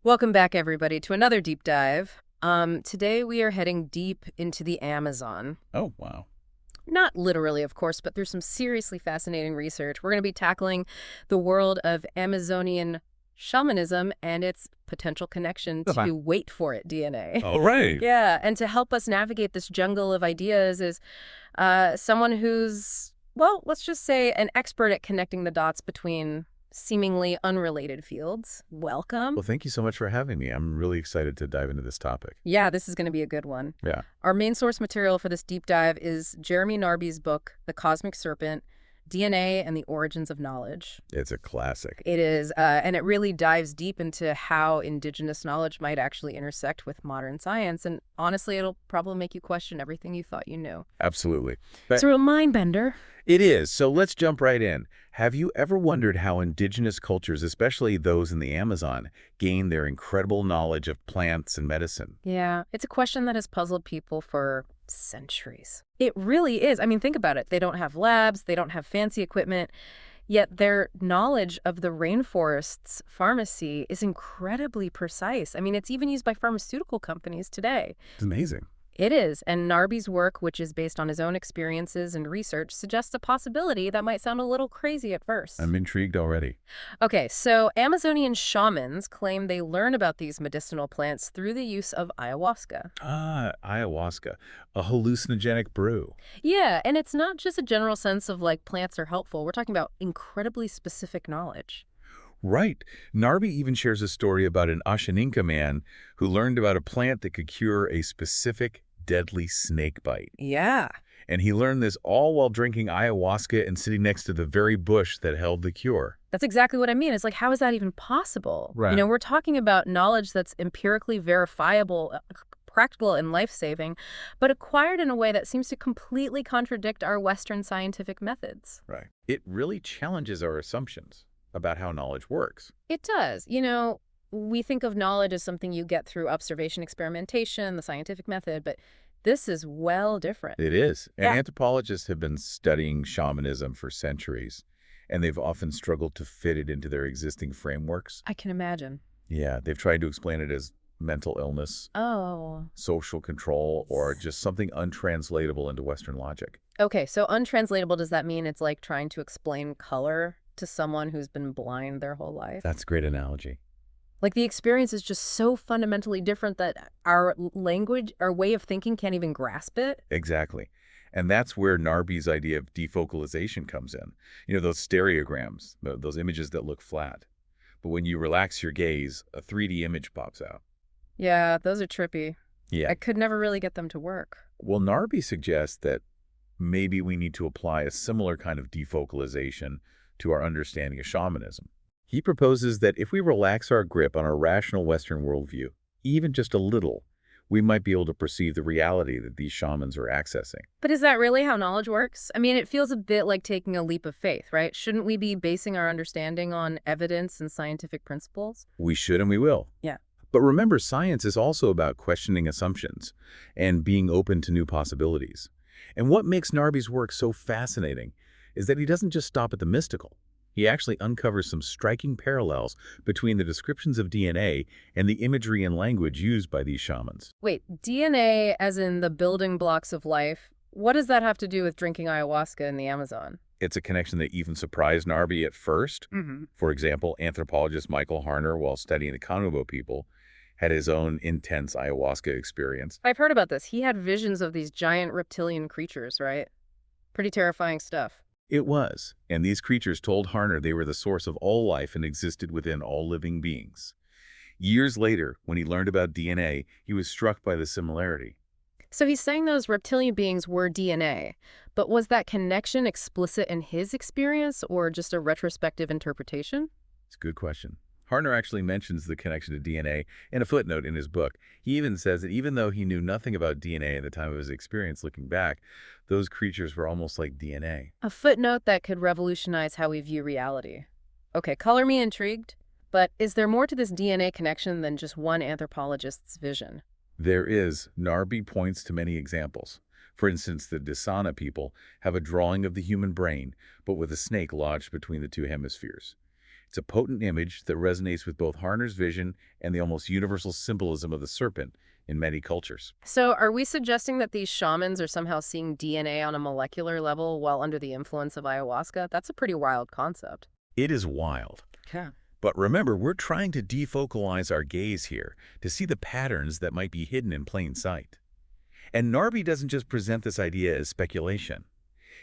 Welcome back, everybody, to another deep dive. Today we are heading deep into the Amazon. Oh, wow. Not literally, of course, but through some seriously fascinating research. We're going to be tackling the world of Amazonian shamanism and its potential connection Okay. to, wait for it, DNA. All right. Yeah, and to help us navigate this jungle of ideas is someone who's, well, let's just say an expert at connecting the dots between seemingly unrelated fields. Welcome. Well, thank you so much for having me. I'm really excited to dive into this topic. Yeah, this is going to be a good one. Yeah, Our main source material for this deep dive is Jeremy Narby's book, The Cosmic Serpent, DNA and the Origins of Knowledge. it's a classic. It is, and it really dives deep into how indigenous knowledge might actually intersect with modern science. And honestly, it'll probably make you question everything you thought you knew. Absolutely. It's But a real mind bender. it is. So let's jump right in. Have you ever wondered how indigenous cultures, especially those in the Amazon, gain their incredible knowledge of plants and medicine? Yeah, it's a question that has puzzled people for centuries. It really is. I mean, think about it. They don't have labs, they don't have fancy equipment, yet their knowledge of the rainforest's pharmacy is incredibly precise. I mean, it's even used by pharmaceutical companies today. It's amazing. It is, and Narby's work, which is based on his own experiences and research, suggests a possibility that might sound a little crazy at first. I'm intrigued already. Okay, so Amazonian shamans claim they learn about these medicinal plants through the use of ayahuasca. Ah, ayahuasca, a hallucinogenic brew. Yeah, and it's not just a general sense of like plants are helpful. We're talking about incredibly specific knowledge. Right. Narby even shares a story about an Ashaninka man who learned about a plant that could cure a specific deadly snake bite. Yeah. And he learned this all while drinking ayahuasca and sitting next to the very bush that held the cure. That's exactly what I mean. It's like, how is that even possible? Right. We're talking about knowledge that's empirically verifiable, practical, and life-saving, but acquired in a way that seems to completely contradict our Western scientific methods. Right. It really challenges our assumptions about how knowledge works. It does. We think of knowledge as something you get through observation, experimentation, the scientific method, but this is well different. It is. And Yeah. anthropologists have been studying shamanism for centuries, and they've often struggled to fit it into their existing frameworks. I can imagine. Yeah, they've tried to explain it as mental illness, Oh. social control, or just something untranslatable into Western logic. Okay, so untranslatable, does that mean it's like trying to explain color to someone who's been blind their whole life? That's a great analogy. Like the experience is just so fundamentally different that our language, our way of thinking can't even grasp it? Exactly. And that's where Narby's idea of defocalization comes in. Those stereograms, those images that look flat. But when you relax your gaze, a 3D image pops out. Yeah, those are trippy. Yeah. I could never really get them to work. Well, Narby suggests that maybe we need to apply a similar kind of defocalization to our understanding of shamanism. He proposes that if we relax our grip on our rational Western worldview, even just a little, we might be able to perceive the reality that these shamans are accessing. But is that really how knowledge works? I mean, it feels a bit like taking a leap of faith, right? Shouldn't we be basing our understanding on evidence and scientific principles? We should and we will. Yeah. But remember, science is also about questioning assumptions and being open to new possibilities. And what makes Narby's work so fascinating is that he doesn't just stop at the mystical. He actually uncovers some striking parallels between the descriptions of DNA and the imagery and language used by these shamans. Wait, DNA as in the building blocks of life, what does that have to do with drinking ayahuasca in the Amazon? It's a connection that even surprised Narby at first. Mm-hmm. For example, anthropologist Michael Harner, while studying the Kanubo people, had his own intense ayahuasca experience. I've heard about this. He had visions of these giant reptilian creatures, right? Pretty terrifying stuff. It was, and these creatures told Harner they were the source of all life and existed within all living beings. Years later, when he learned about DNA, he was struck by the similarity. So he's saying those reptilian beings were DNA, but was that connection explicit in his experience or just a retrospective interpretation? It's a good question. Harner actually mentions the connection to DNA in a footnote in his book. He even says that even though he knew nothing about DNA at the time of his experience looking back, those creatures were almost like DNA. A footnote that could revolutionize how we view reality. Okay, color me intrigued, but is there more to this DNA connection than just one anthropologist's vision? There is. Narby points to many examples. For instance, the Dasana people have a drawing of the human brain, but with a snake lodged between the two hemispheres. It's a potent image that resonates with both Harner's vision and the almost universal symbolism of the serpent in many cultures. So are we suggesting that these shamans are somehow seeing DNA on a molecular level while under the influence of ayahuasca? That's a pretty wild concept. It is wild. Yeah. But remember, we're trying to defocalize our gaze here to see the patterns that might be hidden in plain sight. And Narby doesn't just present this idea as speculation.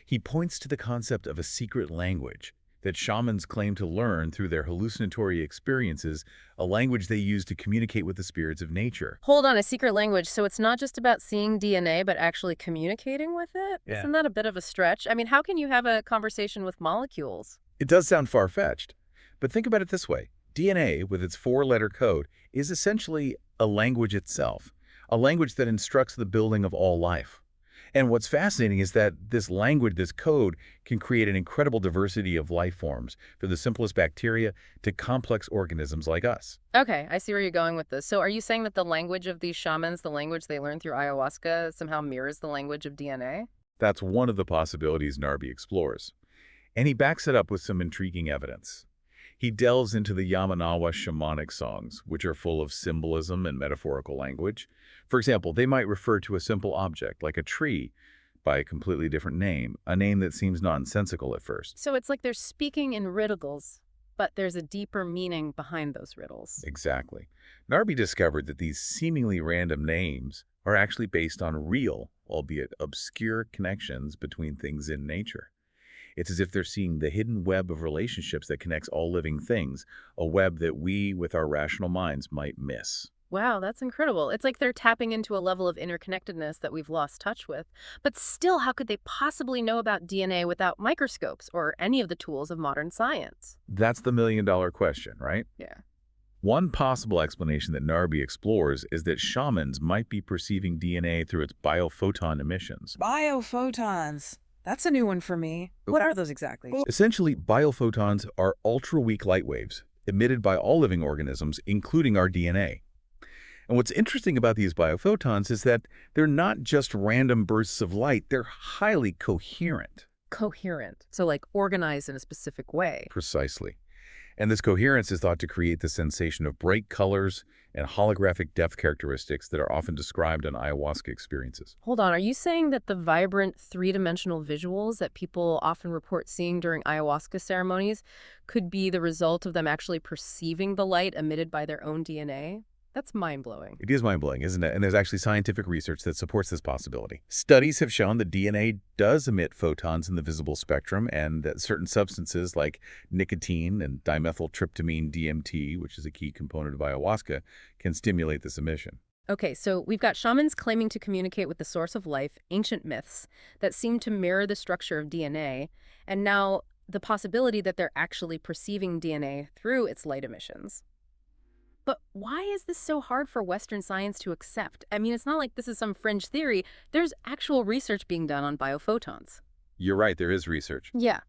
He points to the concept of a secret language that shamans claim to learn through their hallucinatory experiences, a language they use to communicate with the spirits of nature. Hold on, a secret language. So it's not just about seeing DNA, but actually communicating with it? Yeah. Isn't that a bit of a stretch? I mean, how can you have a conversation with molecules? It does sound far-fetched, but think about it this way. DNA, with its four-letter code, is essentially a language itself, a language that instructs the building of all life. And what's fascinating is that this language, this code, can create an incredible diversity of life forms, from the simplest bacteria to complex organisms like us. Okay, I see where you're going with this. So are you saying that the language of these shamans, the language they learn through ayahuasca, somehow mirrors the language of DNA? That's one of the possibilities Narby explores. And he backs it up with some intriguing evidence. He delves into the Yamanawa shamanic songs, which are full of symbolism and metaphorical language. For example, they might refer to a simple object, like a tree, by a completely different name, a name that seems nonsensical at first. So it's like they're speaking in riddles, but there's a deeper meaning behind those riddles. Exactly. Narby discovered that these seemingly random names are actually based on real, albeit obscure, connections between things in nature. It's as if they're seeing the hidden web of relationships that connects all living things, a web that we, with our rational minds, might miss. Wow, that's incredible. It's like they're tapping into a level of interconnectedness that we've lost touch with. But still, how could they possibly know about DNA without microscopes or any of the tools of modern science? That's the million-dollar question, right? Yeah. One possible explanation that Narby explores is that shamans might be perceiving DNA through its biophoton emissions. Biophotons. That's a new one for me. What are those exactly? Essentially, biophotons are ultra-weak light waves emitted by all living organisms, including our DNA. And what's interesting about these biophotons is that they're not just random bursts of light, they're highly coherent. Coherent. So like organized in a specific way. Precisely. And this coherence is thought to create the sensation of bright colors and holographic depth characteristics that are often described in ayahuasca experiences. Hold on, are you saying that the vibrant three-dimensional visuals that people often report seeing during ayahuasca ceremonies could be the result of them actually perceiving the light emitted by their own DNA? That's mind-blowing. It is mind-blowing, isn't it? And there's actually scientific research that supports this possibility. Studies have shown that DNA does emit photons in the visible spectrum, and that certain substances like nicotine and dimethyltryptamine DMT, which is a key component of ayahuasca, can stimulate this emission. Okay, so we've got shamans claiming to communicate with the source of life, ancient myths that seem to mirror the structure of DNA, and now the possibility that they're actually perceiving DNA through its light emissions. But why is this so hard for Western science to accept? I mean, it's not like this is some fringe theory. There's actual research being done on biophotons. You're right, there is research. Yeah.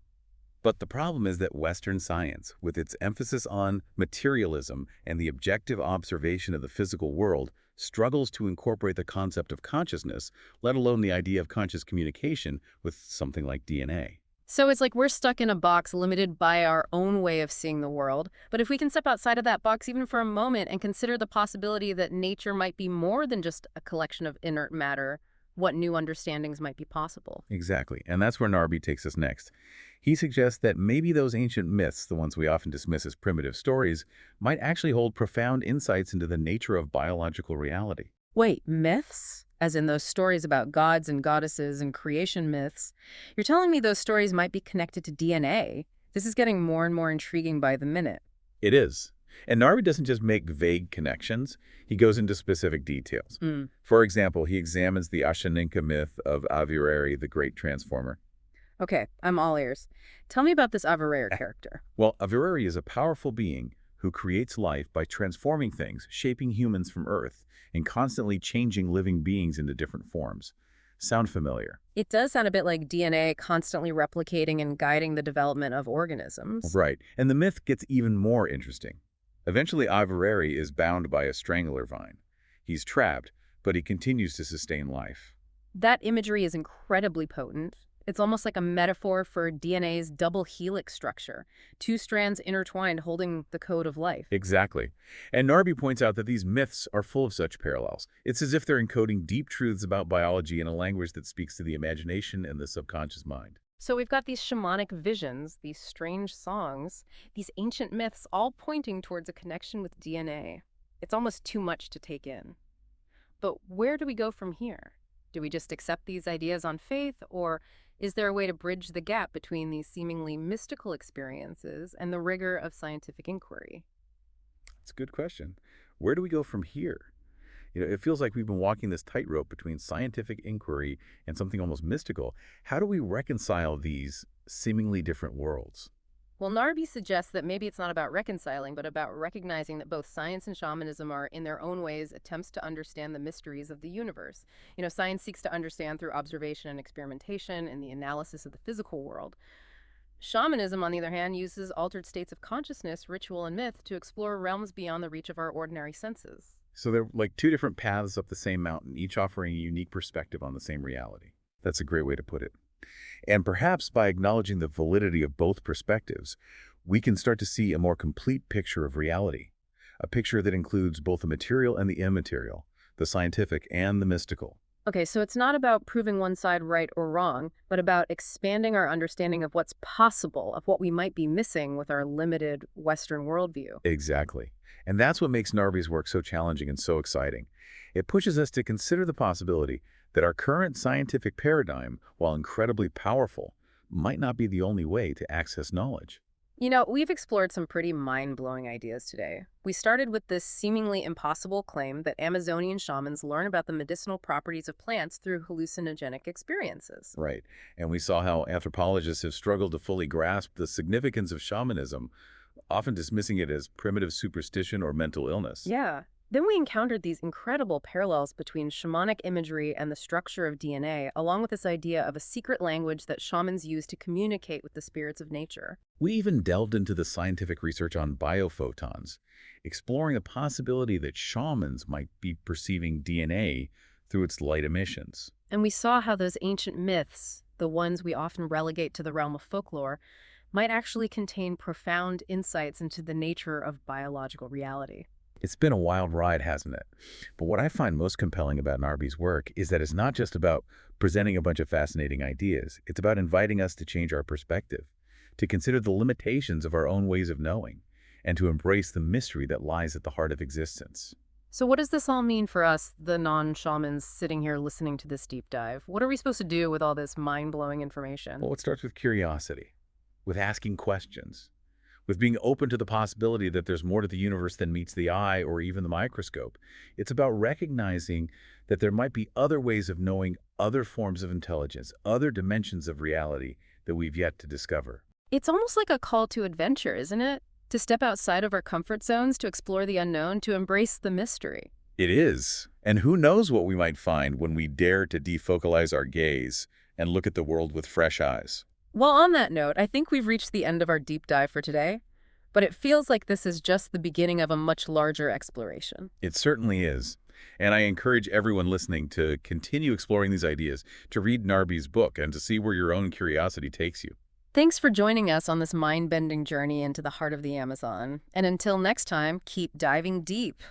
But the problem is that Western science, with its emphasis on materialism and the objective observation of the physical world, struggles to incorporate the concept of consciousness, let alone the idea of conscious communication, with something like DNA. So it's like we're stuck in a box limited by our own way of seeing the world. But if we can step outside of that box even for a moment and consider the possibility that nature might be more than just a collection of inert matter, what new understandings might be possible? Exactly, and that's where Narby takes us next. He suggests that maybe those ancient myths, the ones we often dismiss as primitive stories, might actually hold profound insights into the nature of biological reality. Wait, myths? As in those stories about gods and goddesses and creation myths. You're telling me those stories might be connected to DNA? This is getting more and more intriguing by the minute. It is. And Narby doesn't just make vague connections, he goes into specific details. For example, he examines the Ashaninka myth of Avirari, the Great Transformer. Okay, I'm all ears. Tell me about this Avarere character. Well, Avirari is a powerful being who creates life by transforming things, shaping humans from Earth, and constantly changing living beings into different forms. Sound familiar? It does sound a bit like DNA constantly replicating and guiding the development of organisms. Right, and the myth gets even more interesting. Eventually, Avirari is bound by a strangler vine. He's trapped, but he continues to sustain life. That imagery is incredibly potent. It's almost like a metaphor for DNA's double helix structure, two strands intertwined holding the code of life. Exactly. And Narby points out that these myths are full of such parallels. It's as if they're encoding deep truths about biology in a language that speaks to the imagination and the subconscious mind. So we've got these shamanic visions, these strange songs, these ancient myths all pointing towards a connection with DNA. It's almost too much to take in. But where do we go from here? Do we just accept these ideas on faith, or is there a way to bridge the gap between these seemingly mystical experiences and the rigor of scientific inquiry? It's a good question. Where do we go from here? It feels like we've been walking this tightrope between scientific inquiry and something almost mystical. How do we reconcile these seemingly different worlds? Well, Narby suggests that maybe it's not about reconciling, but about recognizing that both science and shamanism are, in their own ways, attempts to understand the mysteries of the universe. Science seeks to understand through observation and experimentation and the analysis of the physical world. Shamanism, on the other hand, uses altered states of consciousness, ritual, and myth to explore realms beyond the reach of our ordinary senses. So they're like two different paths up the same mountain, each offering a unique perspective on the same reality. That's a great way to put it. And perhaps by acknowledging the validity of both perspectives, we can start to see a more complete picture of reality, a picture that includes both the material and the immaterial, the scientific and the mystical. Okay, so it's not about proving one side right or wrong, but about expanding our understanding of what's possible, of what we might be missing with our limited Western worldview. Exactly. And that's what makes Narby's work so challenging and so exciting. It pushes us to consider the possibility that our current scientific paradigm, while incredibly powerful, might not be the only way to access knowledge. We've explored some pretty mind-blowing ideas today. We started with this seemingly impossible claim that Amazonian shamans learn about the medicinal properties of plants through hallucinogenic experiences. Right. And we saw how anthropologists have struggled to fully grasp the significance of shamanism, often dismissing it as primitive superstition or mental illness. Yeah. Then we encountered these incredible parallels between shamanic imagery and the structure of DNA, along with this idea of a secret language that shamans use to communicate with the spirits of nature. We even delved into the scientific research on biophotons, exploring the possibility that shamans might be perceiving DNA through its light emissions. And we saw how those ancient myths, the ones we often relegate to the realm of folklore, might actually contain profound insights into the nature of biological reality. It's been a wild ride, hasn't it? But what I find most compelling about Narby's work is that it's not just about presenting a bunch of fascinating ideas. It's about inviting us to change our perspective, to consider the limitations of our own ways of knowing, and to embrace the mystery that lies at the heart of existence. So what does this all mean for us, the non-shamans sitting here listening to this deep dive? What are we supposed to do with all this mind-blowing information? Well, it starts with curiosity, with asking questions, with being open to the possibility that there's more to the universe than meets the eye or even the microscope. It's about recognizing that there might be other ways of knowing, other forms of intelligence, other dimensions of reality that we've yet to discover. It's almost like a call to adventure, isn't it? To step outside of our comfort zones, to explore the unknown, to embrace the mystery. It is. And who knows what we might find when we dare to defocalize our gaze and look at the world with fresh eyes. Well, on that note, I think we've reached the end of our deep dive for today, but it feels like this is just the beginning of a much larger exploration. It certainly is. And I encourage everyone listening to continue exploring these ideas, to read Narby's book, and to see where your own curiosity takes you. Thanks for joining us on this mind-bending journey into the heart of the Amazon. And until next time, keep diving deep.